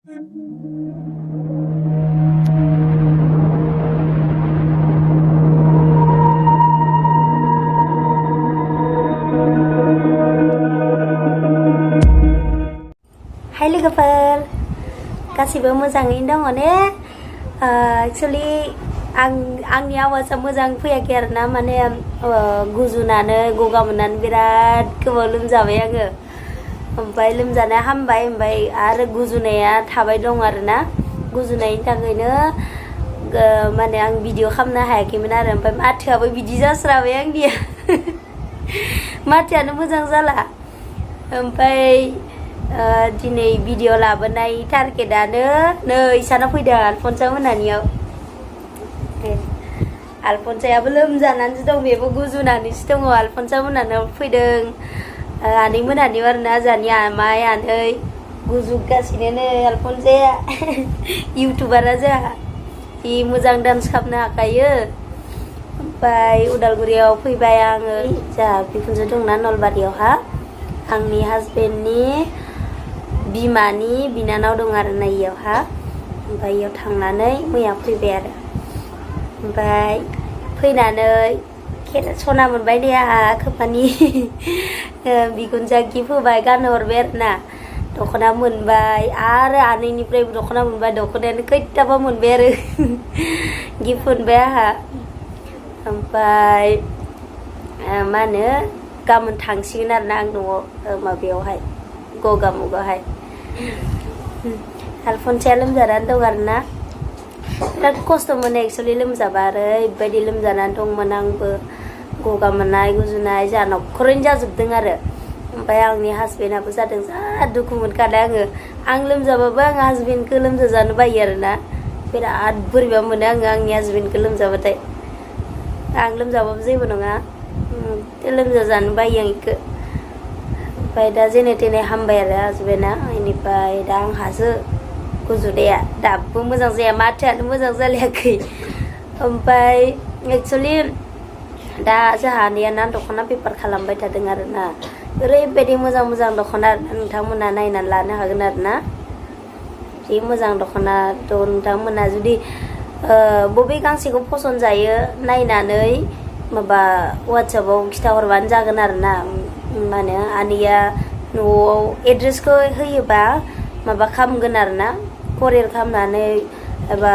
Hai लोगोफोर गासिबो मोजाङैनो दङ ने एक्चुअली आंनि आवाजा मोजां फैयाखै आरोना माने गुजुनानै गगा मोननानै बिराद गोबाव लोमजाबाय आङो ओमफ्राय लोमजानाया हामबाय ओमफ्राय आरो गुजुनाया थाबाय दं आरोना गुजुनायनि थाखायनो माने आं भिडिअ खालामनो हायाखैमोन आरो ओमफ्राय माथोआबो बिदि जास्राबाय आंनिया माथोआनो मोजां जाला ओमफ्राय दिनै भिडिअ लाबोनाय टारगेटआनो नै इसानाव फैदों आलफनसा मोनानियाव आलफनसायाबो लोमजानानैसो दं बेबो गुजुनानैसो दङ आलफनसा मोनानाव फैदों आनै मोनानियाव आरोना जोंहानि आमाइ आनै गुजुगासिनो नै आलफनसाया इउटुबारा जोंहा जि मोजां डान्स खालामनो हाखायो ओमफ्राय उदालगुरियाव फैबाय आङो जोंहा बिखुनजो दंना नलबारियावहा आंनि हाजबेन्डनि बिमानि बिनानाव दं आरो ना इयावहा ओमफ्राय इयाव थांनानै मैया फैबाय आरो ओमफ्राय फैनानै सना मोनबाय दे आंहा खोमानि बिखुनजोआ गिफ्ट होबाय गानहरबाय आरो ना दख'ना मोनबाय आरो आनैनिफ्रायबो दख'ना मोनबाय दख'नायानो खैथाबा मोनबाय आरो गिफ्ट मोनबाय आंहा ओमफ्राय मा होनो गाबोन थांसिगोन आरो ना आं न'आव माबायावहाय गगामुगावहाय आलफनसाया लोमजानानै दं आरो ना बिराद खस्थ' मोनो एक्सुवेलि लोमजाबा ओरैबायदि लोमजानानै दंमोन आंबो गगा मोननाय गुजुनाय जोंहा न'खरैनो जाजोबदों आरो ओमफ्राय आंनि हाजबेन्डआबो जादों जा दुखु मोनखादों आं लोमजाबाबो आं हाजबेन्डखौ लोमजाजानो बायो आरो ना बिराद बोरैबा मोनो आंनि हाजबेन्डखौ लोमजाबाथाय आं लोमजाबाबो जेबो नङा लोमजाजानो बायो आं बेखौ ओमफ्राय दा जेने तेने हामबाय आरो हाजबेन्डआ बेनिफ्राय दा आंहासो गुजुनाया दाबो मोजां जाया माथोआनो मोजां जालायाखै ओमफ्राय एक्सुवेलि दा जोंहा आनैया ना दख'ना बेफार खालामबाय थादों आरो ना ओरैबायदि मोजां मोजां दख'ना नोंथांमोना नायनानै लानो हागोन आरो ना जि मोजां दख'ना दं नोंथांमोना जुदि बबे गांसेखौ फसन्द जायो नायनानै माबा वाट्सएपआव खिथाहरबानो जागोन आरो ना मा होनो आनैया न'आव एड्रेसखौ होयोबा माबा खालामगोन आरो ना करियार खालामनानै एबा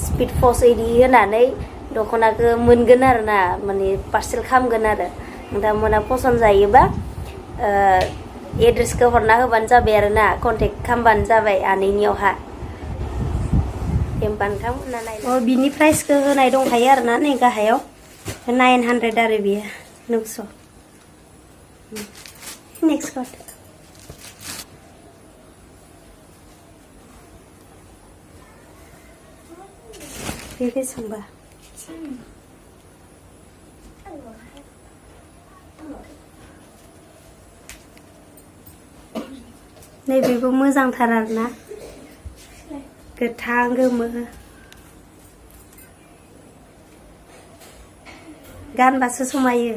स्पिड पस्ट इदि होनानै दख'नाखौ मोनगोन आरो ना माने पार्सेल खालामगोन आरो नोंथांमोना पसन्द जायोबा एड्रेसखौ हरना होबानो जाबाय आरो ना कन्टेक्ट खालामबानो जाबाय आनैनियावहा होमबा नोंथांमोना नाय बिनि प्राइसखौ होनाय दंखायो आरो ना नै गाहायाव 900 आरो बियो 900 नेक्स्ट कार्ड बे बेसेबांबा नैबेबो मोजांथार आरो ना गोथां गोमो गानबासो समायो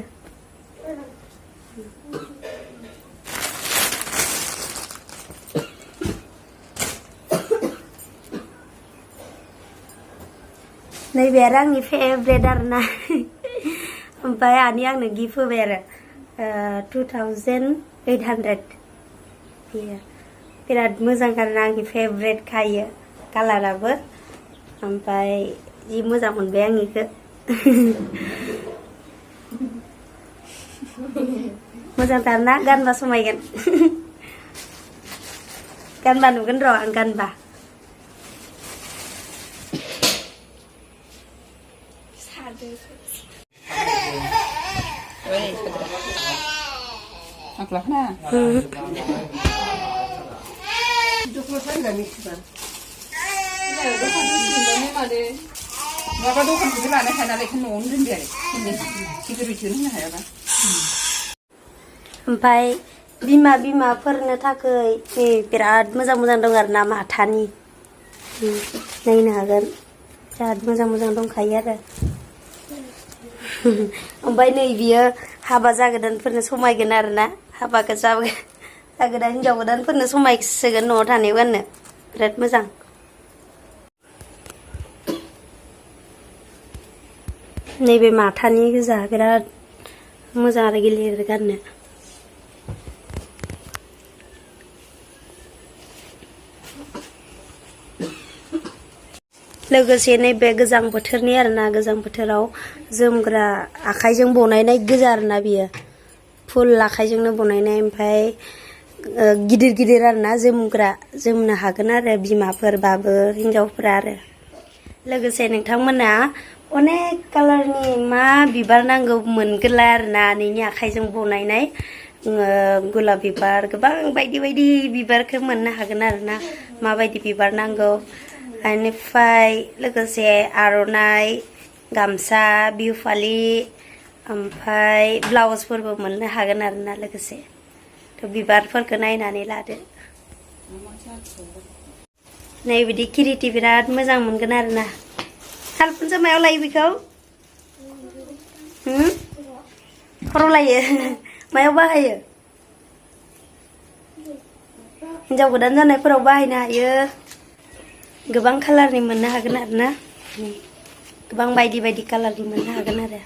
नैबे आरो आंनि फेभरेट आरो ना ओमफ्राय आनै आंनो गिफ्ट होबाय आरो 2800 बेयो बिराद मोजां आरो ना आंनि फेभरेट खायो कालाराबो ओमफ्राय जि मोजां मोनबाय आं बेखौ मोजांथार ना गानबा समायगोन गानबा नुगोन र' आं गानबा माबा दखानखौसो लानो हाया नालाय न'आवनो दोनदो आरो सिकिउरिटिनो होनो हायाबा ओमफ्राय बिमाफोरनो थाखाय बिराद मोजां मोजां दं आरो ना माथानि नायनो हागोन बिराद मोजां मोजां दंखायो आरो ओमफ्राय नै बियो हाबा जागोदानफोरनो समायगोन आरो ना हाबाखौ गोदान हिनजाव गोदानफोरनो समायसोगोन न'आव थानायाव गाननो बिराद मोजां नैबे माथानि गोजा बिराद मोजां आरो गिलिर गाननो लोगोसे नैबे गोजां बोथोरनि आरोना गोजां बोथोराव जोमग्रा आखाइजों बनायनाय गोजा आरोना बियो फुल आखाइजोंनो बनायनाय ओमफ्राय गिदिर गिदिर आरोना जोमग्रा जोमनो हागोन आरो बिमाफोरबाबो हिनजावफोरा आरो लोगोसे नोंथांमोना अनेक कालारनि मा बिबार नांगौ मोनगोनला आरोना आनैनि आखाइजों बनायनाय गलाप बिबार गोबां बायदि बायदि बिबारखौ मोननो हागोन आरोना माबायदि बिबार नांगौ बेनिफ्राय लोगोसे आर'नाइ गामसा बिहु फालि ओमफ्राय ब्लाउसफोरबो मोननो हागोन आरोना लोगोसे थ' बिबारफोरखौ नायनानै लादो नै बिदि किरिटि बिराद मोजां मोनगोन आरोना सालखुन्था मायाव लायो बेखौ खर' लायो मायाव बाहायो हिनजाव गोदान जानायफोराव बाहायनो हायो गोबां कालारनि मोननो हागोन आरोना गोबां बायदि बायदि कालारनि मोननो हागोन आरो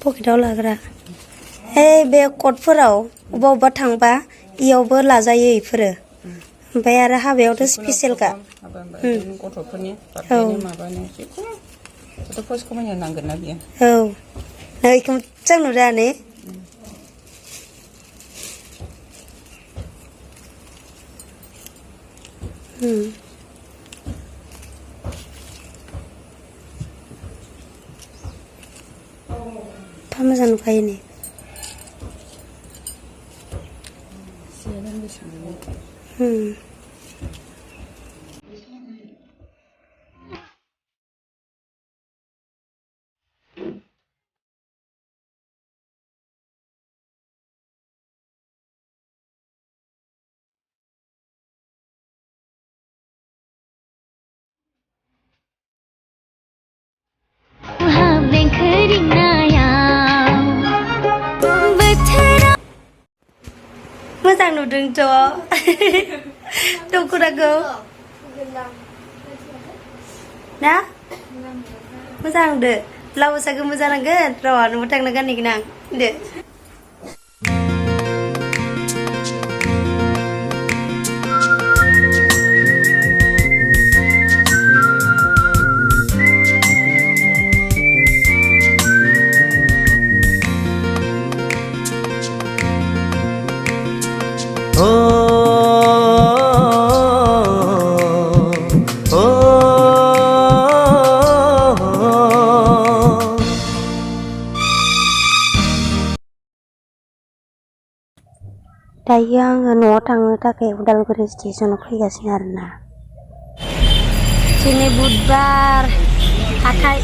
पकेटाव लाग्रा बे कटफोराव अबा अबा थांबा इयावबो लाजायो इफोरो ओमफ्राय आरो हाबायावथ' स्पेसियेलखा गथ'फोरनि बार्थडेनि माबानि जिखुनु फस खामानियाव नांगोन ना बियो औ नै इखौ मोजां नुदों ने मोजां नुखायो ने मोजां नुदोंथ' दख'नाखौ ना मोजां नुदो ब्लाउसआ गोमो जानांगोन र' न'आव थांना गानहैगोन आं दे दायो आङो न'आव थांनो थाखाय उदालगुरि स्टेसनाव फैगासिनो आरोना दिनै बुधबार हाथाय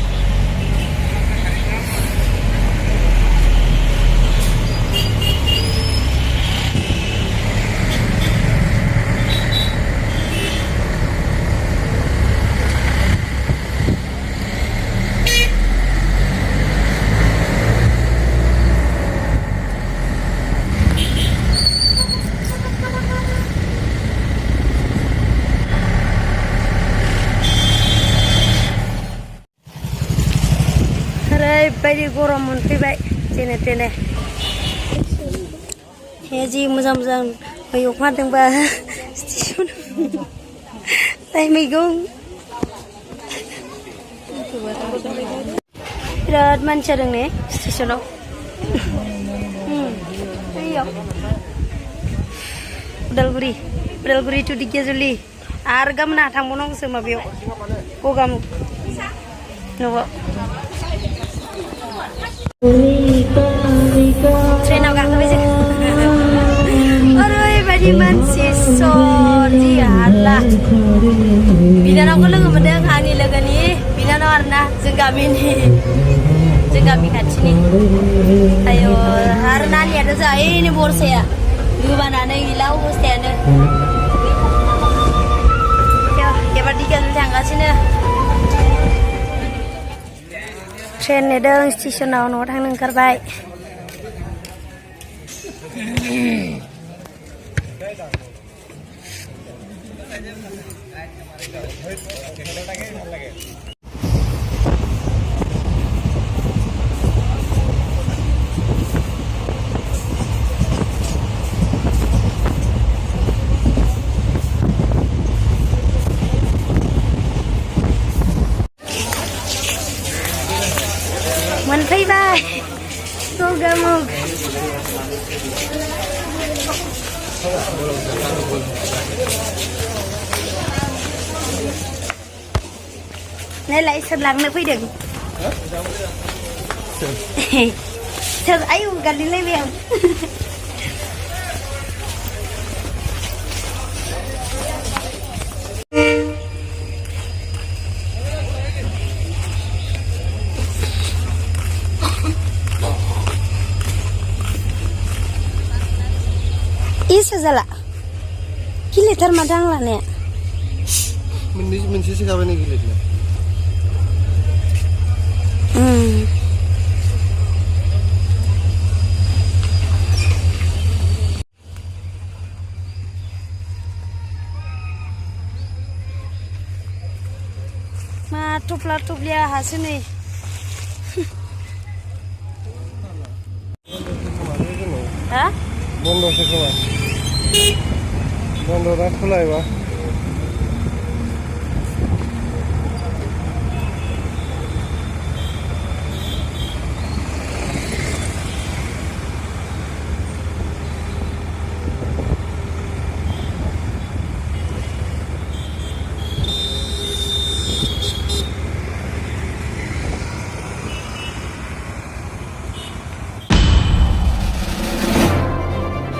ओरैबायदि गरम मोनफैबाय जेने तेने जि मोजां मोजां मैगं फानदोंबा स्टेसन लाइ मैगं बिराद मानसि जादों ने स्टेसनाव उदालगुरि टु दिगियाजुलि आरो गाबोन थांबावनांगौसो माबायाव गगामुख न'आव ट्रेनाव गाखोबाय जों ओरैबायदि मानसि जि हारला बिनानावखौ लोगो मोनदों आंनि लोगोनि बिनानाव आरोना जों गामि खाथिनि आयो आरो नानियाथ' जाहैनो बरसाया गोबानानै गैला अबस्थायानो एबार दिगाजुलि थांगासिनो ट्रेन नेदों स्टेसनाव न'आव थांनो ओंखारबाय मोनफैबाय गगामुख नायलाय सोर लांनो फैदों सोर आयु गालिलायबाय आं Isa zala. Kilometer madang lah nih. Mensi sih kapan kilometer? Ma tupla hasil nih. Hah? Bondo sekolah. Bondo dah mulai, Pak.